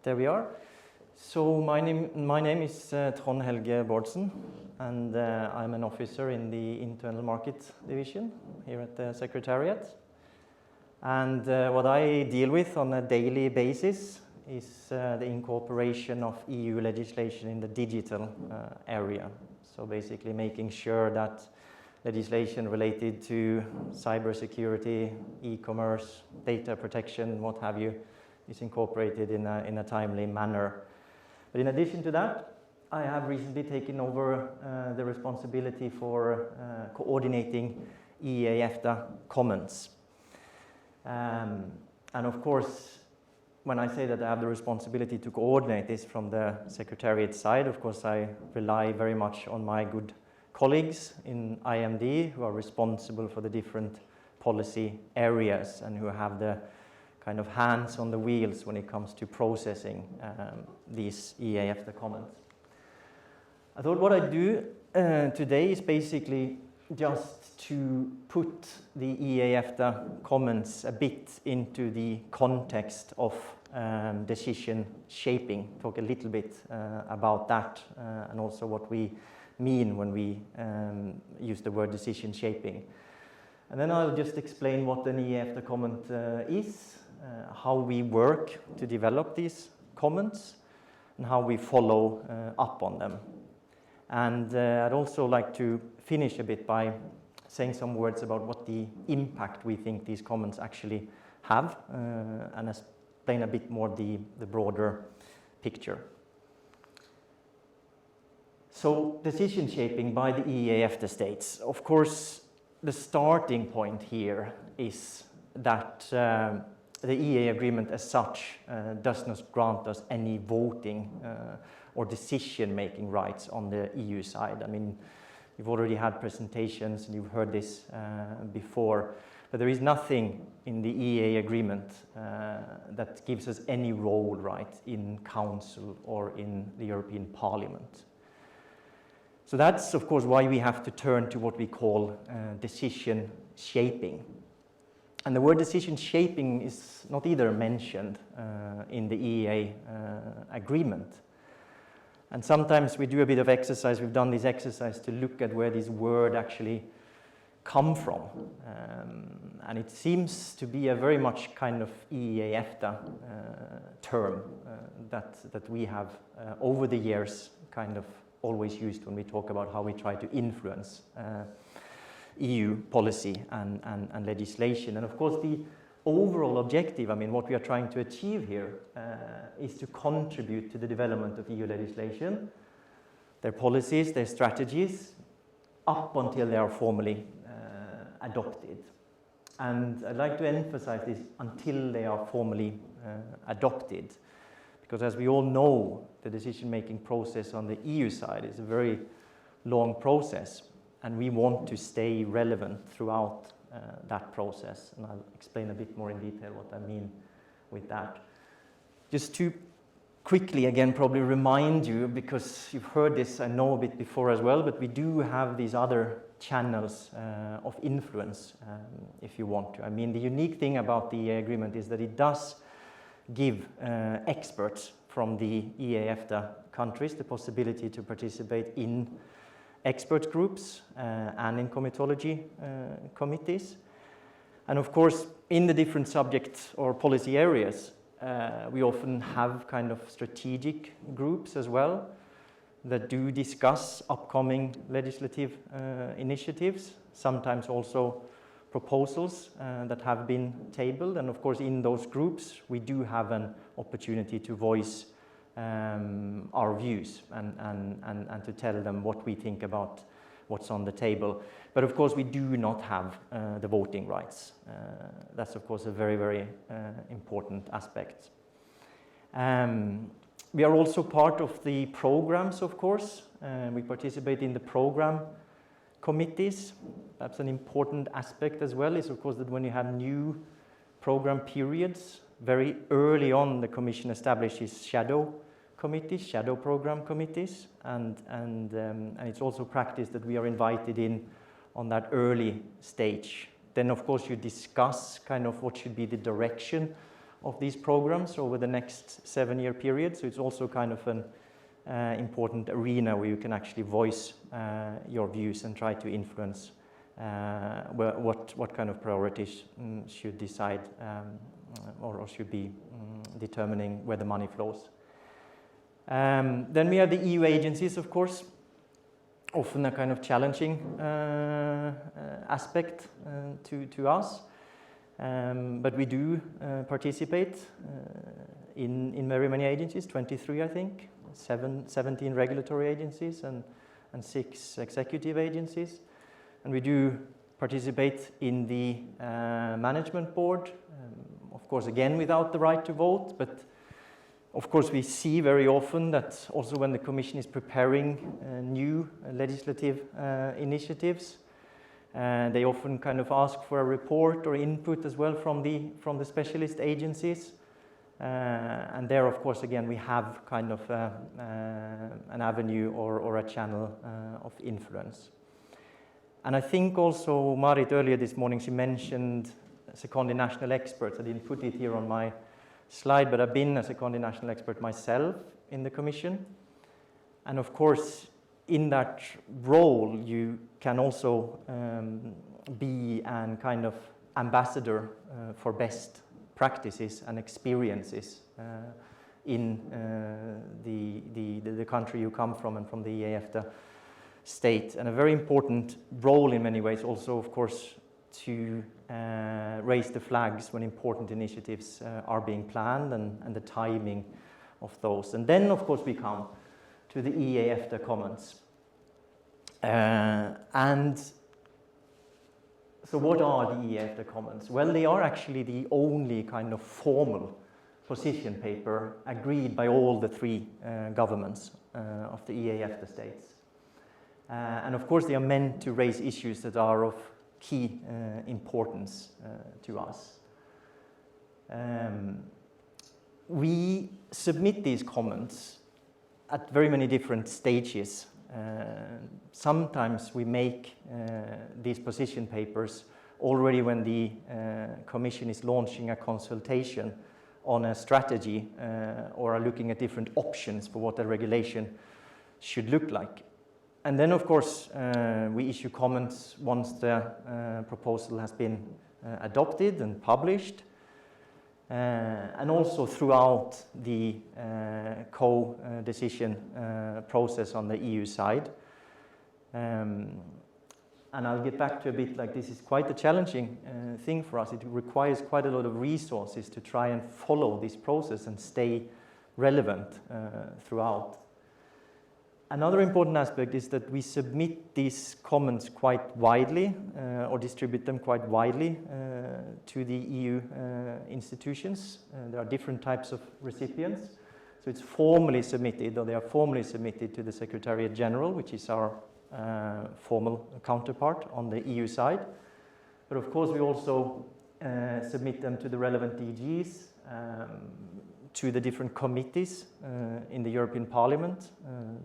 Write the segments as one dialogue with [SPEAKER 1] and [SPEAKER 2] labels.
[SPEAKER 1] There we are. So my name is Trond Helge Bardsen, and I'm an officer in the Internal Market Division here at the Secretariat. And what I deal with on a daily basis is the incorporation of EU legislation in the digital area. So basically making sure that legislation related to cybersecurity, e-commerce, data protection, what have you, is incorporated in a timely manner. But in addition to that, I have recently taken over the responsibility for coordinating EEA EFTA comments. And of course, when I say that I have the responsibility to coordinate this from the Secretariat side, of course I rely very much on my good colleagues in IMD who are responsible for the different policy areas and who have the kind of hands on the wheels when it comes to processing these EEA EFTA comments. I thought what I do today is basically just to put the EEA EFTA comments a bit into the context of decision shaping, talk a little bit about that and also what we mean when we use the word decision shaping. And then I'll just explain what an EEA EFTA comment is, how we work to develop these comments, and how we follow up on them. And I'd also like to finish a bit by saying some words about what the impact we think these comments actually have, and explain a bit more the broader picture. So, decision shaping by the EEA EFTA states. Of course, the starting point here is that the EEA agreement as such does not grant us any voting or decision-making rights on the EU side. I mean, you've already had presentations and you've heard this before, but there is nothing in the EEA agreement that gives us any role, right, in Council or in the European Parliament. So that's, of course, why we have to turn to what we call decision shaping. And the word decision shaping is not either mentioned in the EEA agreement. And sometimes we do a bit of exercise, we've done this exercise to look at where this word actually come from. And it seems to be a very much kind of EEA EFTA term that we have over the years kind of always used when we talk about how we try to influence EU policy and legislation. And of course the overall objective, I mean what we are trying to achieve here is to contribute to the development of EU legislation, their policies, their strategies, up until they are formally adopted. And I'd like to emphasize this, until they are formally adopted, because as we all know, the decision-making process on the EU side is a very long process. And we want to stay relevant throughout that process. And I'll explain a bit more in detail what I mean with that. Just to quickly again probably remind you, because you've heard this I know a bit before as well, but we do have these other channels of influence if you want to. I mean the unique thing about the EEA agreement is that it does give experts from the EEA EFTA countries the possibility to participate in expert groups and in comitology committees. And of course, in the different subject or policy areas, we often have kind of strategic groups as well that do discuss upcoming legislative initiatives, sometimes also proposals that have been tabled. And of course, in those groups, we do have an opportunity to voice our views and to tell them what we think about what's on the table. But of course we do not have the voting rights. That's of course a very, very important aspect. We are also part of the programs, of course. We participate in the program committees. That's an important aspect as well, is of course that when you have new program periods, very early on the Commission establishes shadow committees, shadow program committees, and it's also practice that we are invited in on that early stage. Then of course you discuss kind of what should be the direction of these programs over the next 7-year period. So it's also kind of an important arena where you can actually voice your views and try to influence what kind of priorities should decide or should be determining where the money flows. Then we have the EU agencies, of course, often a kind of challenging aspect to us. But we do participate in very many agencies, 23 I think, 17 regulatory agencies and 6 executive agencies. And we do participate in the management board, of course again without the right to vote, but of course we see very often that also when the Commission is preparing new legislative initiatives, they often kind of ask for a report or input as well from the specialist agencies. And there, of course, again, we have kind of an avenue or a channel of influence. And I think also Marit earlier this morning, she mentioned seconded national experts. I didn't put it here on my slide, but I've been a seconded national expert myself in the Commission. And of course, in that role, you can also be an kind of ambassador for best practices and experiences in the country you come from and from the EEA EFTA state. And a very important role in many ways also, of course, to raise the flags when important initiatives are being planned and the timing of those. And then, of course, we come to the EEA EFTA comments. And so what are the EEA EFTA comments? Well, they are actually the only kind of formal position paper agreed by all the 3 governments of the EEA EFTA states. And of course, they are meant to raise issues that are of key importance to us. We submit these comments at very many different stages. Sometimes we make these position papers already when the Commission is launching a consultation on a strategy or are looking at different options for what the regulation should look like. And then, of course, we issue comments once the proposal has been adopted and published. And also throughout the co-decision process on the EU side. And I'll get back to a bit like this is quite a challenging thing for us. It requires quite a lot of resources to try and follow this process and stay relevant throughout. Another important aspect is that we submit these comments quite widely or distribute them quite widely to the EU institutions. There are different types of recipients. So it's formally submitted, or they are formally submitted to the Secretariat General, which is our formal counterpart on the EU side. But of course we also submit them to the relevant DGs, to the different committees in the European Parliament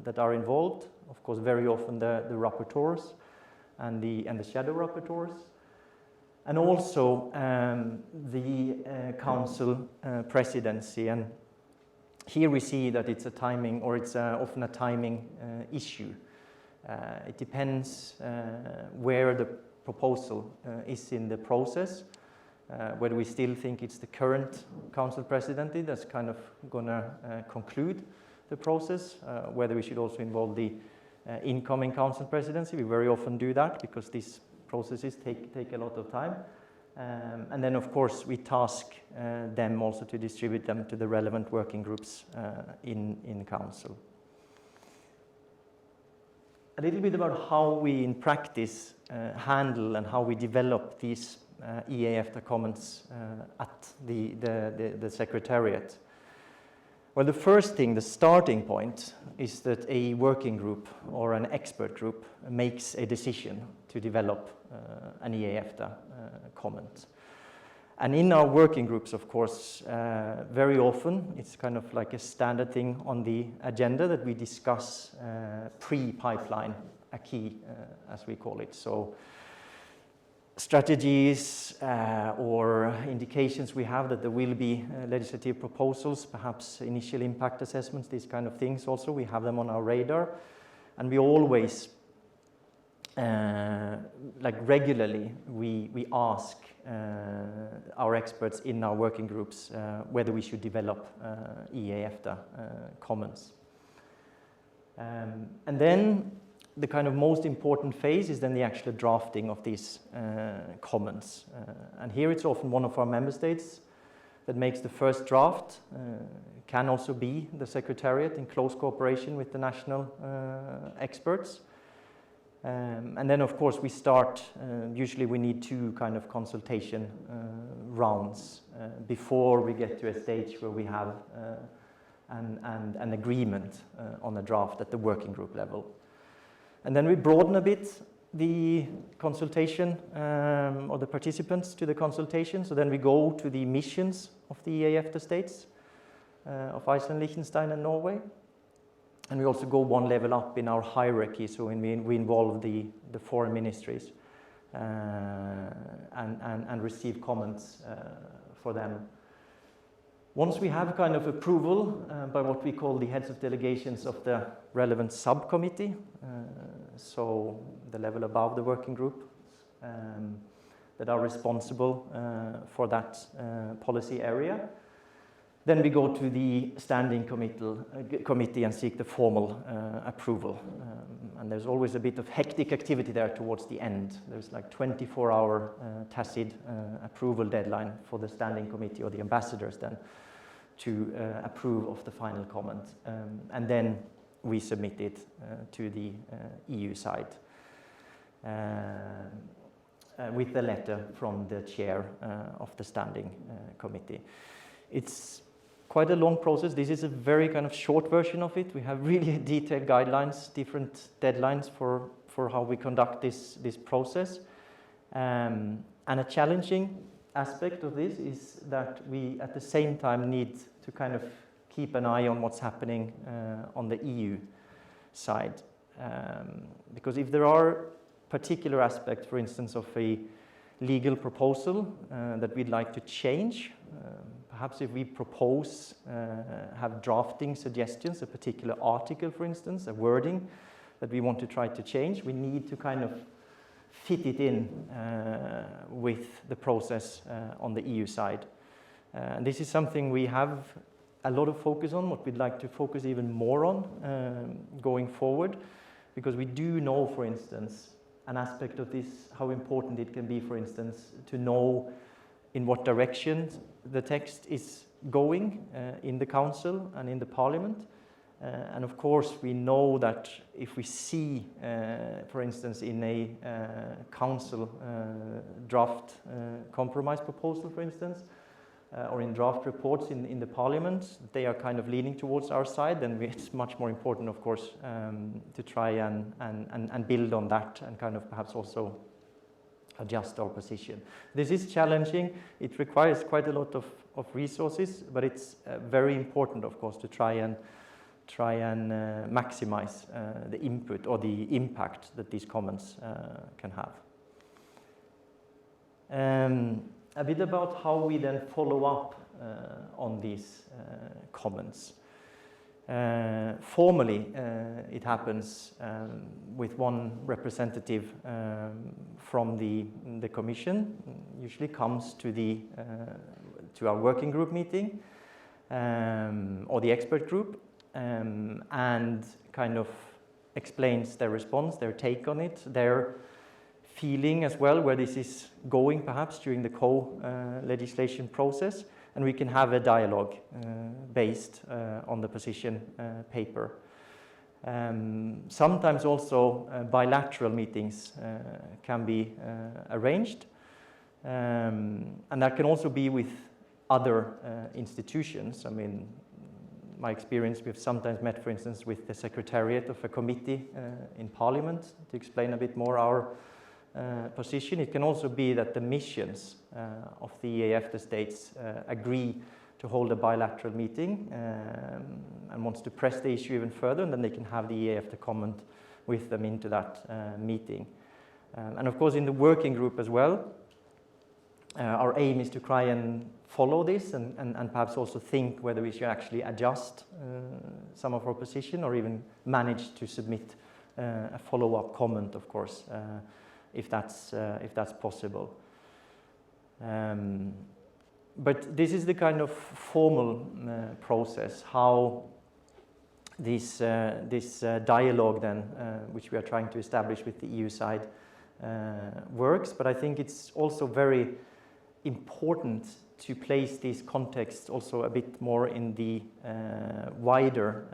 [SPEAKER 1] that are involved. Of course, very often the rapporteurs and the shadow rapporteurs. And also the Council presidency. And here we see that it's a timing, or it's often a timing issue. It depends where the proposal is in the process. Whether we still think it's the current Council Presidency that's kind of going to conclude the process, whether we should also involve the incoming Council Presidency. We very often do that because these processes take a lot of time. And then, of course, we task them also to distribute them to the relevant working groups in Council. A little bit about how we in practice handle and how we develop these EEA EFTA comments at the Secretariat. Well, the first thing, the starting point, is that a working group or an expert group makes a decision to develop an EEA EFTA comment. And in our working groups, of course, very often it's kind of like a standard thing on the agenda that we discuss pre-pipeline acquis, as we call it. So strategies or indications we have that there will be legislative proposals, perhaps initial impact assessments, these kind of things also, we have them on our radar. And we always, like regularly, we ask our experts in our working groups whether we should develop EEA EFTA comments. And then the kind of most important phase is then the actual drafting of these comments. And here it's often one of our member states that makes the first draft, can also be the Secretariat in close cooperation with the national experts. And then of course we start, usually we need 2 kind of consultation rounds before we get to a stage where we have an agreement on a draft at the working group level. And then we broaden a bit the consultation or the participants to the consultation. So then we go to the missions of the EEA EFTA states, of Iceland, Liechtenstein and Norway. And we also go one level up in our hierarchy, so when we involve the foreign ministries and receive comments for them. Once we have kind of approval by what we call the heads of delegations of the relevant subcommittee, so the level above the working group that are responsible for that policy area, then we go to the standing committee and seek the formal approval. And there's always a bit of hectic activity there towards the end. There's like 24-hour tacit approval deadline for the standing committee or the ambassadors then to approve of the final comment. And then we submit it to the EU side with the letter from the chair of the standing committee. It's quite a long process. This is a very kind of short version of it. We have really detailed guidelines, different deadlines for how we conduct this process. And a challenging aspect of this is that we at the same time need to kind of keep an eye on what's happening on the EU side. Because if there are particular aspects, for instance, of a legal proposal that we'd like to change, perhaps if we propose, have drafting suggestions, a particular article, for instance, a wording that we want to try to change, we need to kind of fit it in with the process on the EU side. And this is something we have a lot of focus on, what we'd like to focus even more on going forward, because we do know, for instance, an aspect of this, how important it can be, for instance, to know in what direction the text is going in the Council and in the Parliament. And of course, we know that if we see, for instance, in a Council draft compromise proposal, for instance, or in draft reports in the Parliament, they are kind of leaning towards our side, then it's much more important, of course, to try and build on that and kind of perhaps also adjust our position. This is challenging. It requires quite a lot of resources, but it's very important, of course, to try and maximize the input or the impact that these comments can have. A bit about how we then follow up on these comments. Formally, it happens with one representative from the Commission, usually comes to our working group meeting or the expert group, and kind of explains their response, their take on it, their feeling as well, where this is going perhaps during the co-legislation process, and we can have a dialogue based on the position paper. Sometimes also bilateral meetings can be arranged, and that can also be with other institutions. I mean, my experience, we've sometimes met, for instance, with the Secretariat of a committee in Parliament to explain a bit more our position. It can also be that the missions of the EEA EFTA states agree to hold a bilateral meeting and wants to press the issue even further, and then they can have the EEA EFTA comment with them into that meeting. And of course in the working group as well, our aim is to try and follow this and perhaps also think whether we should actually adjust some of our position or even manage to submit a follow-up comment, of course, if that's possible. But this is the kind of formal process, how this dialogue then, which we are trying to establish with the EU side, works. But I think it's also very important to place this context also a bit more in the wider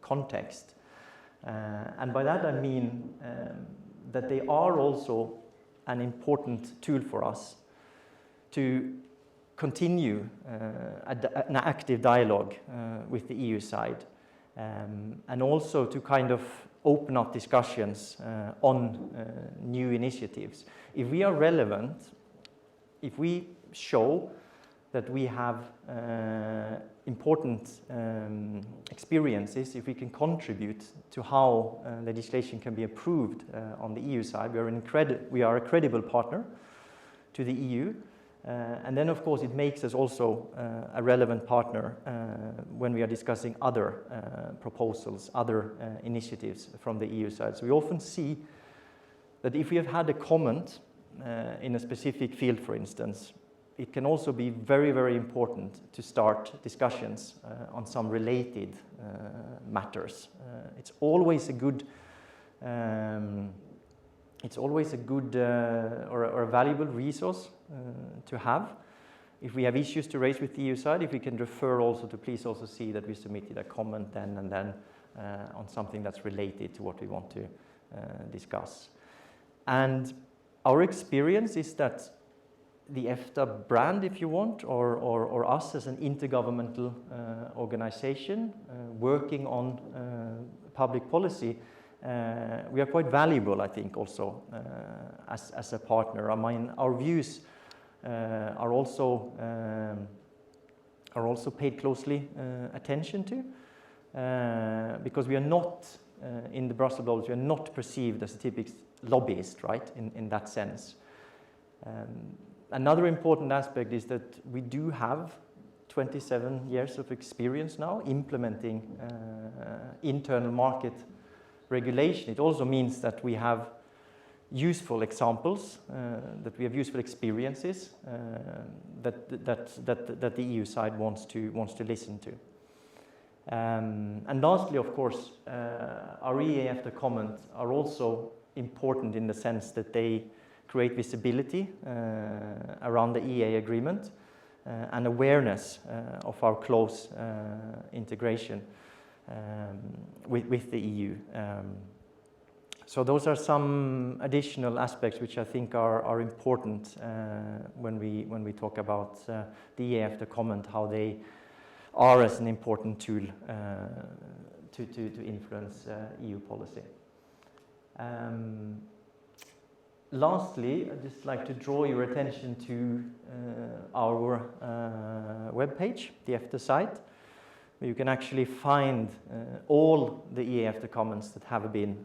[SPEAKER 1] context. And by that I mean that they are also an important tool for us to continue an active dialogue with the EU side, and also to kind of open up discussions on new initiatives. If we are relevant, if we show that we have important experiences, if we can contribute to how legislation can be approved on the EU side, we are a credible partner to the EU. And then, of course, it makes us also a relevant partner when we are discussing other proposals, other initiatives from the EU side. So we often see that if we have had a comment in a specific field, for instance, it can also be very, very important to start discussions on some related matters. It's always a good or a valuable resource to have. If we have issues to raise with the EU side, if we can refer also to please also see that we submitted a comment then and then on something that's related to what we want to discuss. And our experience is that the EFTA brand, if you want, or us as an intergovernmental organization working on public policy, we are quite valuable, I think, also as a partner. I mean, our views are also paid closely attention to, because we are not in the Brussels bubbles, we are not perceived as a typical lobbyist, right? In that sense. Another important aspect is that we do have 27 years of experience now implementing internal market regulation. It also means that we have useful examples, that we have useful experiences that the EU side wants to listen to. And lastly, of course, our EEA EFTA comments are also important in the sense that they create visibility around the EEA agreement and awareness of our close integration with the EU. So those are some additional aspects which I think are important when we talk about the EEA EFTA comment, how they are as an important tool to influence EU policy. Lastly, I'd just like to draw your attention to our webpage, the EFTA site, where you can actually find all the EEA EFTA comments that have been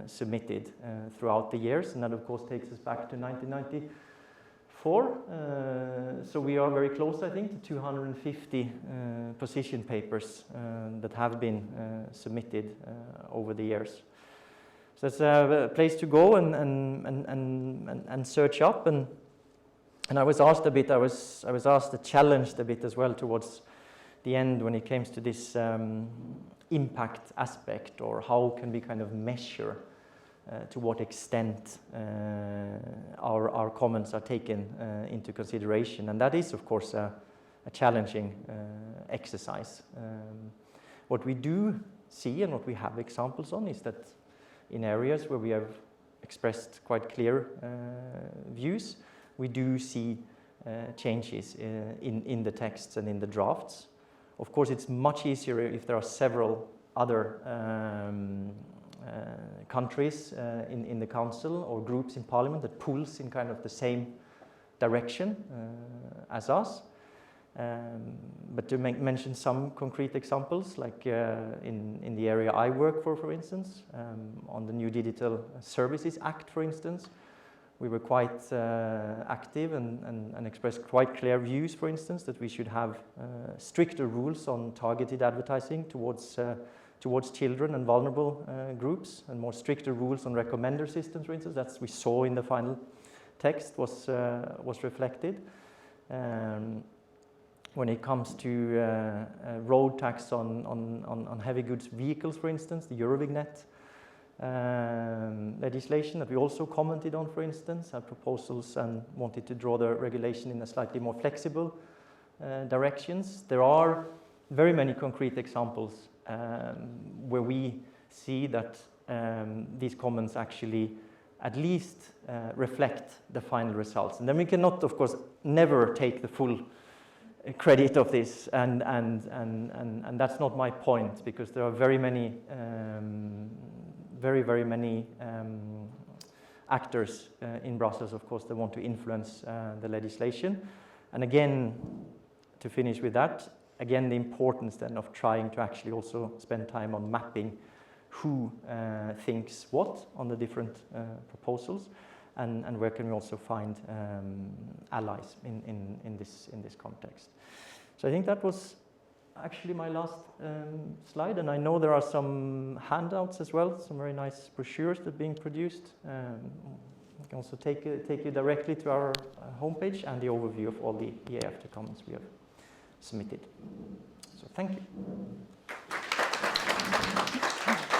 [SPEAKER 1] submitted throughout the years, and that of course takes us back to 1994. So we are very close, I think, to 250 position papers that have been submitted over the years. So it's a place to go and search up, and I was asked a bit. I was challenged a bit as well towards the end when it comes to this impact aspect, or how can we kind of measure to what extent our comments are taken into consideration, and that is of course a challenging exercise. What we do see and what we have examples on is that in areas where we have expressed quite clear views, we do see changes in the texts and in the drafts. Of course, it's much easier if there are several other countries in the Council or groups in Parliament that pulls in kind of the same direction as us. But to mention some concrete examples, like in the area I work for instance, on the new Digital Services Act, for instance, we were quite active and expressed quite clear views, for instance, that we should have stricter rules on targeted advertising towards children and vulnerable groups, and more stricter rules on recommender systems, for instance. That's we saw in the final text was reflected. When it comes to road tax on heavy goods vehicles, for instance, the Eurovignette legislation that we also commented on, for instance, had proposals and wanted to draw the regulation in a slightly more flexible directions. There are very many concrete examples where we see that these comments actually at least reflect the final results. And then we cannot, of course, never take the full credit of this, and that's not my point, because there are very many very many actors in Brussels, of course, that want to influence the legislation. And again, to finish with that, again, the importance then of trying to actually also spend time on mapping who thinks what on the different proposals, and where can we also find allies in this context. So I think that was actually my last slide, and I know there are some handouts as well, some very nice brochures that are being produced. I can also take you directly to our homepage and the overview of all the EEA EFTA comments we have submitted. So thank you.